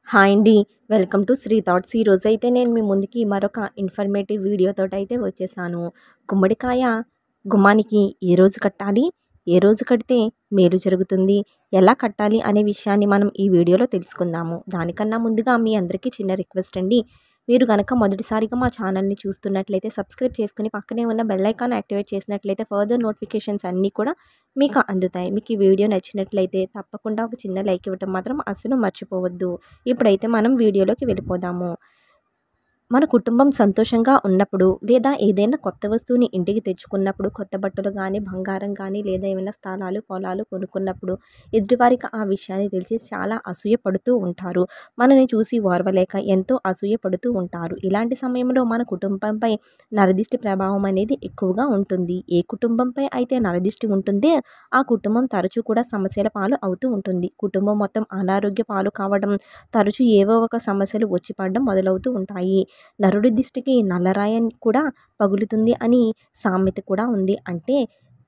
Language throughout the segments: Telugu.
హాయ్ అండి. Welcome to Sri thoughts. ఈరోజైతే నేను మీ ముందుకి మరొక ఇన్ఫర్మేటివ్ వీడియోతోటైతే వచ్చేసాను. గుమ్మడికాయ గుమ్మానికి ఏ రోజు కట్టాలి? ఏ రోజు కడితే మేలు జరుగుతుంది? ఎలా కట్టాలి అనే విషయాన్ని మనం ఈ వీడియోలో తెలుసుకుందాము. దానికన్నా ముందుగా మీ అందరికీ చిన్న రిక్వెస్ట్ అండి. మీరు గనక మొదటిసారిగా మా ఛానల్ని చూస్తున్నట్లయితే సబ్స్క్రైబ్ చేసుకుని పక్కనే ఉన్న బెల్ ఐకాన్ యాక్టివేట్ చేసినట్లయితే ఫర్దర్ నోటిఫికేషన్స్ అన్నీ కూడా మీకు అందుతాయి. మీకు ఈ వీడియో నచ్చినట్లయితే తప్పకుండా ఒక చిన్న లైక్ ఇవ్వటం మాత్రం అస్సలు మర్చిపోవద్దు. ఇప్పుడైతే మనం వీడియోలోకి వెళ్ళిపోదాము. మన కుటుంబం సంతోషంగా ఉన్నప్పుడు లేదా ఏదైనా కొత్త వస్తువుని ఇంటికి తెచ్చుకున్నప్పుడు, కొత్త బట్టలు కానీ, బంగారం కానీ, లేదా ఏమైనా స్థలాలు పొలాలు కొనుక్కున్నప్పుడు ఎదుటివారికి ఆ విషయాన్ని తెలిసి చాలా అసూయ పడుతూ ఉంటారు. మనని చూసి ఓర్వలేక ఎంతో అసూయ పడుతూ ఉంటారు. ఇలాంటి సమయంలో మన కుటుంబంపై నరదిష్టి ప్రభావం అనేది ఎక్కువగా ఉంటుంది. ఏ కుటుంబంపై అయితే నరదిష్టి ఉంటుందో ఆ కుటుంబం తరచూ కూడా సమస్యల పాలు అవుతూ ఉంటుంది. కుటుంబం మొత్తం అనారోగ్య పాలు కావడం, తరచూ ఏవో ఒక సమస్యలు వచ్చి పడడం మొదలవుతూ ఉంటాయి. నరుడి దిష్టికి నల్లరాయని కూడా పగులుతుంది అని సామెత కూడా ఉంది. అంటే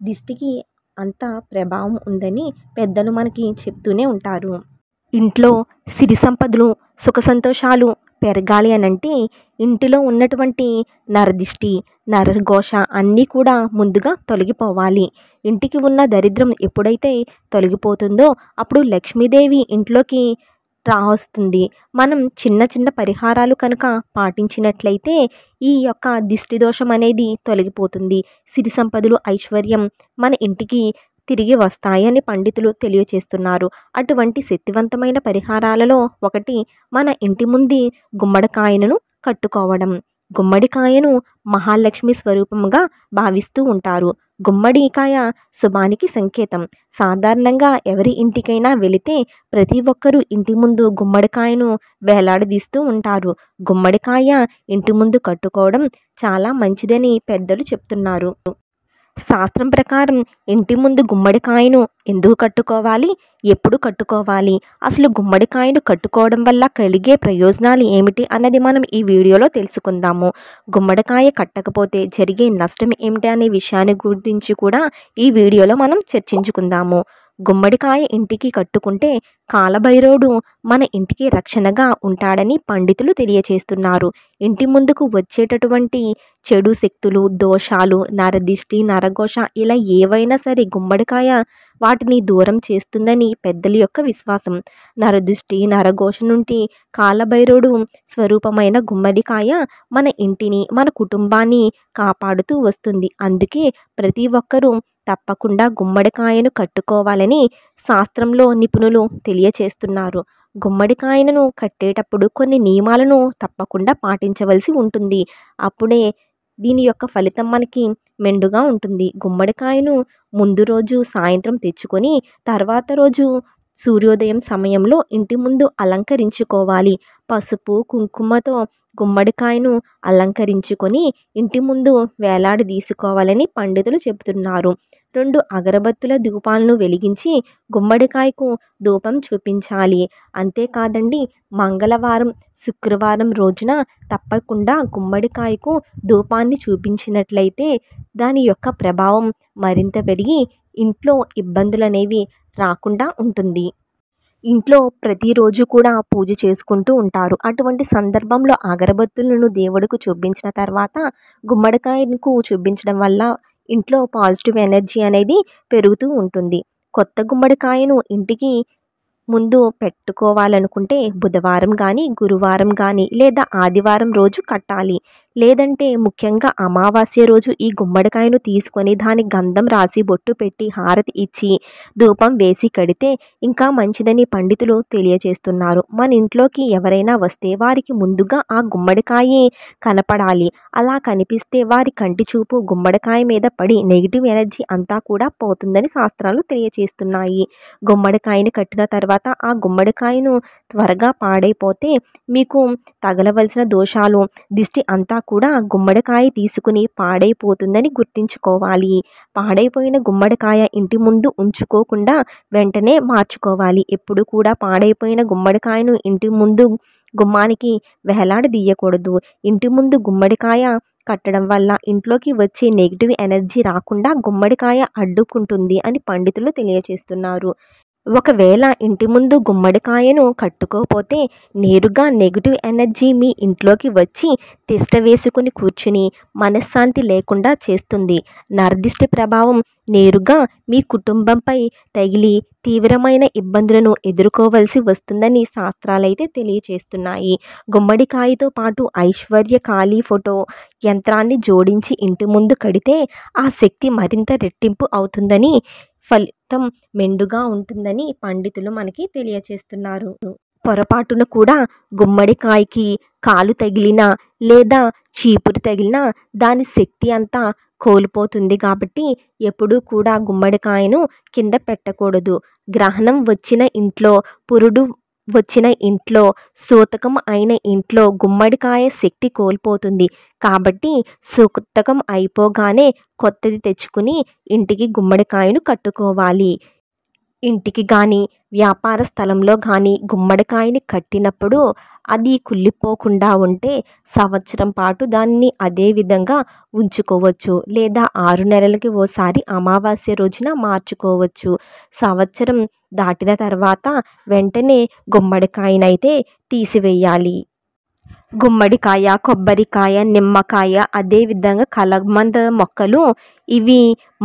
దిష్టికి అంత ప్రభావం ఉందని పెద్దలు మనకి చెప్తూనే ఉంటారు. ఇంట్లో సిరి సంపదలు, సుఖ సంతోషాలు పెరగాలి అనంటే ఇంటిలో ఉన్నటువంటి నరదిష్టి, నరఘోష అన్నీ కూడా ముందుగా తొలగిపోవాలి. ఇంటికి ఉన్న దరిద్రం ఎప్పుడైతే తొలగిపోతుందో అప్పుడు లక్ష్మీదేవి ఇంట్లోకి రావస్తుంది. మనం చిన్న చిన్న పరిహారాలు కనుక పాటించినట్లయితే ఈ యొక్క దిష్టి దోషం అనేది తొలగిపోతుంది. సిరి సంపదలు, ఐశ్వర్యం మన ఇంటికి తిరిగి వస్తాయని పండితులు తెలియచేస్తున్నారు. అటువంటి శక్తివంతమైన పరిహారాలలో ఒకటి మన ఇంటి ముందు గుమ్మడికాయను కట్టుకోవడం. గుమ్మడికాయను మహాలక్ష్మి స్వరూపంగా భావిస్తూ ఉంటారు. గుమ్మడికాయ శుభానికి సంకేతం. సాధారణంగా ఎవరి ఇంటికైనా వెళితే ప్రతి ఒక్కరూ ఇంటి ముందు గుమ్మడికాయను వేలాడదీస్తూ ఉంటారు. గుమ్మడికాయ ఇంటి ముందు కట్టుకోవడం చాలా మంచిదని పెద్దలు చెప్తున్నారు. శాస్త్రం ప్రకారం ఇంటి ముందు గుమ్మడికాయను ఎందుకు కట్టుకోవాలి? ఎప్పుడు కట్టుకోవాలి? అసలు గుమ్మడికాయను కట్టుకోవడం వల్ల కలిగే ప్రయోజనాలు ఏమిటి అన్నది మనం ఈ వీడియోలో తెలుసుకుందాము. గుమ్మడికాయ కట్టకపోతే జరిగే నష్టం ఏమిటి అనే విషయాన్ని గురించి కూడా ఈ వీడియోలో మనం చర్చించుకుందాము. గుమ్మడికాయ ఇంటికి కట్టుకుంటే కాలభైరవుడు మన ఇంటికి రక్షణగా ఉంటాడని పండితులు తెలియచేస్తున్నారు. ఇంటి ముందుకు వచ్చేటటువంటి చెడు శక్తులు, దోషాలు, నరదిష్టి, నరఘోష ఇలా ఏవైనా సరే గుమ్మడికాయ వాటిని దూరం చేస్తుందని పెద్దల యొక్క విశ్వాసం. నరదృష్టి, నరఘోష నుండి కాలభైరవుడు స్వరూపమైన గుమ్మడికాయ మన ఇంటిని, మన కుటుంబాన్ని కాపాడుతూ వస్తుంది. అందుకే ప్రతి ఒక్కరూ తప్పకుండా గుమ్మడికాయను కట్టుకోవాలని శాస్త్రంలో నిపుణులు తెలియచేస్తున్నారు. గుమ్మడికాయను కట్టేటప్పుడు కొన్ని నియమాలను తప్పకుండా పాటించవలసి ఉంటుంది. అప్పుడే దీని యొక్క ఫలితం మనకి మెండుగా ఉంటుంది. గుమ్మడికాయను ముందు రోజు సాయంత్రం తెచ్చుకొని తర్వాత రోజు సూర్యోదయం సమయంలో ఇంటి ముందు అలంకరించుకోవాలి. పసుపు, కుంకుమతో గుమ్మడికాయను అలంకరించుకొని ఇంటి ముందు వేలాడదీసుకోవాలని పండితులు చెబుతున్నారు. 2 అగరబత్తుల ధూపాలను వెలిగించి గుమ్మడికాయకు ధూపం చూపించాలి. అంతేకాదండి, మంగళవారం, శుక్రవారం రోజున తప్పకుండా గుమ్మడికాయకు ధూపాన్ని చూపించినట్లయితే దాని యొక్క ప్రభావం మరింత పెరిగి ఇంట్లో ఇబ్బందులు అనేవి రాకుండా ఉంటుంది. ఇంట్లో ప్రతిరోజు కూడా పూజ చేసుకుంటూ ఉంటారు. అటువంటి సందర్భంలో అగరబత్తులను దేవుడికి చూపించిన తర్వాత గుమ్మడికాయకు చూపించడం వల్ల ఇంట్లో పాజిటివ్ ఎనర్జీ అనేది పెరుగుతూ ఉంటుంది. కొత్త గుమ్మడికాయను ఇంటికి ముందు పెట్టుకోవాలనుకుంటే బుధవారం కానీ, గురువారం కానీ లేదా ఆదివారం రోజు కట్టాలి. లేదంటే ముఖ్యంగా అమావాస్య రోజు ఈ గుమ్మడికాయను తీసుకొని దాని గంధం రాసి బొట్టు పెట్టి హారతి ఇచ్చి ధూపం వేసి కడితే ఇంకా మంచిదని పండితులు తెలియచేస్తున్నారు. మన ఇంట్లోకి ఎవరైనా వస్తే వారికి ముందుగా ఆ గుమ్మడికాయే కనపడాలి. అలా కనిపిస్తే వారి కంటి చూపు గుమ్మడికాయ మీద పడి నెగిటివ్ ఎనర్జీ అంతా కూడా పోతుందని శాస్త్రాలు తెలియచేస్తున్నాయి. గుమ్మడికాయని కట్టిన తర్వాత ఆ గుమ్మడికాయను త్వరగా పాడైపోతే మీకు తగలవలసిన దోషాలు, దిష్టి అంతా కూడా గుమ్మడికాయ తీసుకుని పాడైపోతుందని గుర్తించుకోవాలి. పాడైపోయిన గుమ్మడికాయ ఇంటి ముందు ఉంచుకోకుండా వెంటనే మార్చుకోవాలి. ఎప్పుడు కూడా పాడైపోయిన గుమ్మడికాయను ఇంటి ముందు గుమ్మానికి వేలాడదీయకూడదు. ఇంటి ముందు గుమ్మడికాయ కట్టడం వల్ల ఇంట్లోకి వచ్చే నెగిటివ్ ఎనర్జీ రాకుండా గుమ్మడికాయ అడ్డుకుంటుంది అని పండితులు తెలియచేస్తున్నారు. ఒకవేళ ఇంటి ముందు గుమ్మడికాయను కట్టుకోపోతే నేరుగా నెగిటివ్ ఎనర్జీ మీ ఇంట్లోకి వచ్చి తిష్ట వేసుకుని కూర్చుని మనశ్శాంతి లేకుండా చేస్తుంది. నరదిష్టి ప్రభావం నేరుగా మీ కుటుంబంపై తగిలి తీవ్రమైన ఇబ్బందులను ఎదుర్కోవలసి వస్తుందని శాస్త్రాలైతే తెలియచేస్తున్నాయి. గుమ్మడికాయతో పాటు ఐశ్వర్య కాళీ ఫోటో యంత్రాన్ని జోడించి ఇంటి ముందు కడితే ఆ శక్తి మరింత రెట్టింపు అవుతుందని, ఫలితం మెండుగా ఉంటుందని పండితులు మనకి తెలియచేస్తున్నారు. పొరపాటున కూడా గుమ్మడికాయకి కాలు తగిలినా లేదా చీపురు తగిలినా దాని శక్తి అంతా కోల్పోతుంది. కాబట్టి ఎప్పుడూ కూడా గుమ్మడికాయను కింద పెట్టకూడదు. గ్రహణం వచ్చిన ఇంట్లో, పురుడు వచ్చిన ఇంట్లో, సూతకం అయిన ఇంట్లో గుమ్మడికాయ శక్తి కోల్పోతుంది. కాబట్టి సూతకం అయిపోగానే కొత్తది తెచ్చుకుని ఇంటికి గుమ్మడికాయను కట్టుకోవాలి. ఇంటికి కానీ వ్యాపార స్థలంలో కానీ గుమ్మడికాయని కట్టినప్పుడు అది కుళ్ళిపోకుండా ఉంటే సంవత్సరం పాటు దాన్ని అదే విధంగా ఉంచుకోవచ్చు. లేదా 6 నెలలకి ఓసారి అమావాస్య రోజున మార్చుకోవచ్చు. సంవత్సరం దాటిన తర్వాత వెంటనే గుమ్మడికాయనైతే తీసివేయాలి. గుమ్మడికాయ, కొబ్బరికాయ, నిమ్మకాయ, అదేవిధంగా కలబంద మొక్కలు ఇవి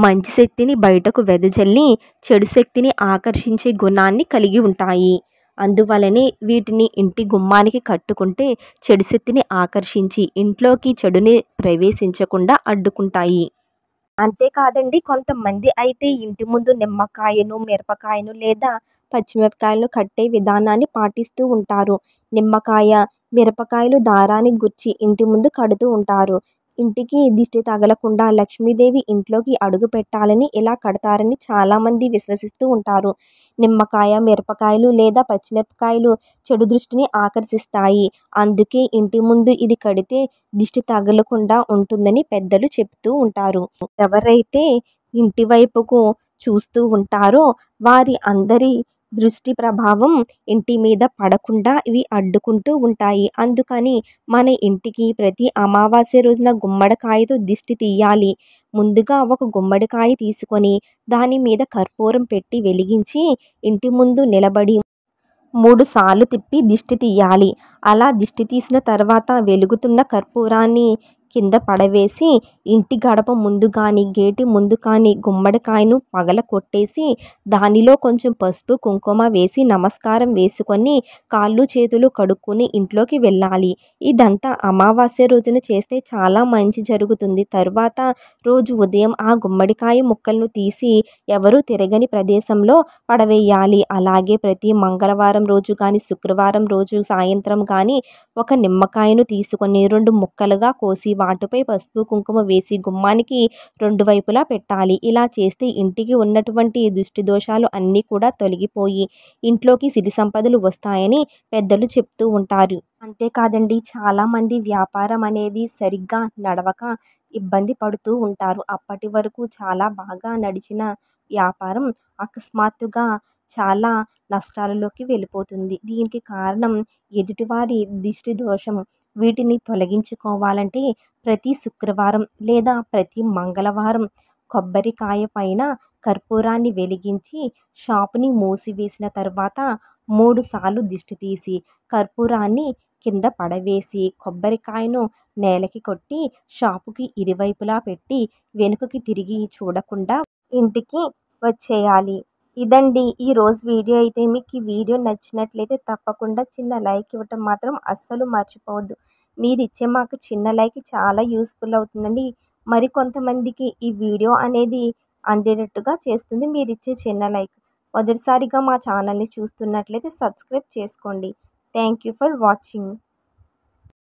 మంచి శక్తిని బయటకు వెదజల్లి చెడు శక్తిని ఆకర్షించే గుణాన్ని కలిగి ఉంటాయి. అందువలనే వీటిని ఇంటి గుమ్మానికి కట్టుకుంటే చెడు శక్తిని ఆకర్షించి ఇంట్లోకి చెడుని ప్రవేశించకుండా అడ్డుకుంటాయి. అంతేకాదండి, కొంతమంది అయితే ఇంటి ముందు నిమ్మకాయను, మిరపకాయను లేదా పచ్చిమిరపకాయలను కట్టే విధానాన్ని పాటిస్తూ ఉంటారు. నిమ్మకాయ, మిరపకాయలు దారాన్ని గుచ్చి ఇంటి ముందు కడుతూ ఉంటారు. ఇంటికి దిష్టి తగలకుండా లక్ష్మీదేవి ఇంట్లోకి అడుగు పెట్టాలని ఇలా కడతారని చాలామంది విశ్వసిస్తూ ఉంటారు. నిమ్మకాయ, మిరపకాయలు లేదా పచ్చిమిరపకాయలు చెడు దృష్టిని ఆకర్షిస్తాయి. అందుకే ఇంటి ముందు ఇది కడితే దిష్టి తగలకుండా ఉంటుందని పెద్దలు చెప్తూ ఉంటారు. ఎవరైతే ఇంటి వైపుకు చూస్తూ ఉంటారో వారి అందరి దృష్టి ప్రభావం ఇంటి మీద పడకుండా ఇవి అడ్డుకుంటూ ఉంటాయి. అందుకని మన ఇంటికి ప్రతి అమావాస్య రోజున గుమ్మడికాయతో దిష్టి తీయాలి. ముందుగా ఒక గుమ్మడికాయ తీసుకొని దాని మీద కర్పూరం పెట్టి వెలిగించి ఇంటి ముందు నిలబడి 3 సార్లు తిప్పి దిష్టి తీయాలి. అలా దిష్టి తీసిన తర్వాత వెలుగుతున్న కర్పూరాన్ని కింద పడవేసి ఇంటి గడప ముందు కానీ గేటు ముందు కానీ గుమ్మడికాయను పగల కొట్టేసి దానిలో కొంచెం పసుపు కుంకుమ వేసి నమస్కారం వేసుకొని కాళ్ళు చేతులు కడుక్కొని ఇంట్లోకి వెళ్ళాలి. ఇదంతా అమావాస్య రోజున చేస్తే చాలా మంచి జరుగుతుంది. తరువాత రోజు ఉదయం ఆ గుమ్మడికాయ ముక్కలను తీసి ఎవరూ తిరగని ప్రదేశంలో పడవేయాలి. అలాగే ప్రతి మంగళవారం రోజు కానీ శుక్రవారం రోజు సాయంత్రం కానీ ఒక నిమ్మకాయను తీసుకొని 2 ముక్కలుగా కోసి వాటిపై పసుపు కుంకుమ వేసి గుమ్మానికి 2 వైపులా పెట్టాలి. ఇలా చేస్తే ఇంటికి ఉన్నటువంటి దృష్టి దోషాలు అన్నీ కూడా తొలగిపోయి ఇంట్లోకి సిరి సంపదలు వస్తాయని పెద్దలు చెప్తూ ఉంటారు. అంతేకాదండి, చాలామంది వ్యాపారం అనేది సరిగ్గా నడవక ఇబ్బంది పడుతూ ఉంటారు. అప్పటి వరకు చాలా బాగా నడిచిన వ్యాపారం అకస్మాత్తుగా చాలా నష్టాలలోకి వెళ్ళిపోతుంది. దీనికి కారణం ఎదుటివారి దిష్టి దోషం. వీటిని తొలగించుకోవాలంటే ప్రతి శుక్రవారం లేదా ప్రతి మంగళవారం కొబ్బరికాయ పైన కర్పూరాన్ని వెలిగించి షాపుని మూసివేసిన తర్వాత 3 సార్లు దిష్టి తీసి కర్పూరాన్ని కింద పడవేసి కొబ్బరికాయను నేలకి కొట్టి షాపుకి ఇరువైపులా పెట్టి వెనుకకి తిరిగి చూడకుండా ఇంటికి వచ్చేయాలి. ఇదండి ఈరోజు వీడియో. అయితే మీకు ఈ వీడియో నచ్చినట్లయితే తప్పకుండా చిన్న లైక్ ఇవ్వటం మాత్రం అస్సలు మర్చిపోవద్దు. మీరు ఇచ్చే మాకు చిన్న లైక్ చాలా యూస్ఫుల్ అవుతుందండి. మరి కొంతమందికి ఈ వీడియో అనేది అందేటట్టుగా చేస్తుంది మీరు ఇచ్చే చిన్న లైక్. మొదటిసారిగా మా ఛానల్ని చూస్తున్నట్లయితే సబ్స్క్రైబ్ చేసుకోండి. Thank you for watching.